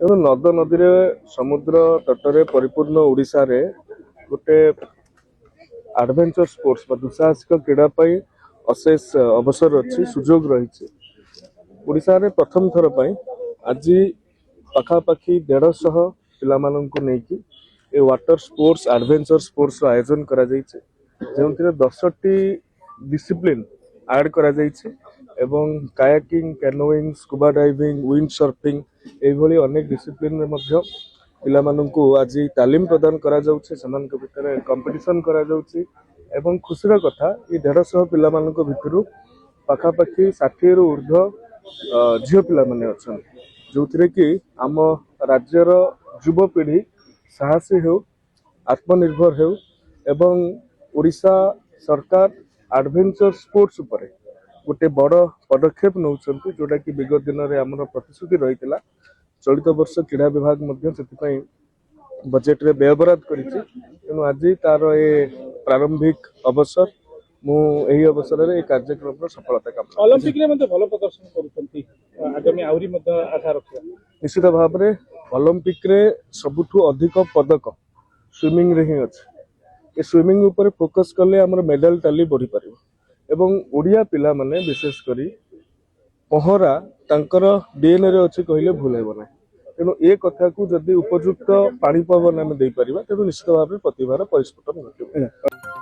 ତେଣୁ ନଦ ନଦୀରେ ସମୁଦ୍ର ତଟରେ ପରିपूर्ण ଓଡ଼ିଶାରେ ଗୋଟେ ଆଡଭେଞ୍ଚର ସ୍पोର୍ट्स ବା ଦୁଃସାହସିକ କ୍ରୀड़ा ପାଇଁ ଅଶେଷ ଅବସର ଅଛି, ସୁଯୋଗ ରହିଛି। ଓଡ଼ିଶାରେ प्रथम थर ପାଇଁ ଆଜି ପାଖାପାଖି 150 ପିଲାମାନଙ୍କୁ ନେଇକି ए वाटर स्पोर्ट्स एडवेंचर स्पोर्ट्स आयोजन करा जायछि, जेउथिरे 10टी डिसिप्लिन ऐड करा जायछि एवं kayaking, canoeing, scuba diving, wind surfing एभली अनेक डिसिप्लिन रे मध्य पिलामानंकु आज तालीम प्रदान करा जाउछि। समान के भितर कंपटीशन करा जाउछि एवं खुशीर कथा ये 150 पिलामानंक भितरु पाखापाखि 60 रु ऊर्ध्व झियो पिला माने अछन, जोथिरे कि आम राज्यर युवपीढ़ी साहसी हो, आत्मनिर्भर हो एवं ओडिशा सरकार एडवेंचर स्पोर्ट्स उपरे गोटे बड़ पदक्षेप नौचंती, जोटा कि विगत दिन में आमर प्रतिश्रुति रही। चलित वर्ष क्रीड़ा विभाग बजेट रे व्ययबराद करिछि, तेणु आज तार ए प्रारंभिक अवसर मुझे अवसर में कार्यक्रम सफलता कामना ओलंपिक रे भल प्रदर्शन करुछंती, आगामी आउरी आशा रखिया। निश्चित भाव में ओलंपिक रे सबुठु अधिक पदक स्विमिंग रे ही अछि। ए स्विमिंग ऊपर फोकस कले हमर मेडल टाली बढ़ी पारिबो एवं ओडिया पिला माने विशेष करी पहरा तांकर डीएनए रे अछि कहले भूल हेबो नै। तेणु ए कथा को जदि उपयुक्त पानी पवन आम दे पारिबा तेणु निश्चित भाव में प्रतिभार परिस्फुटन घटिबो।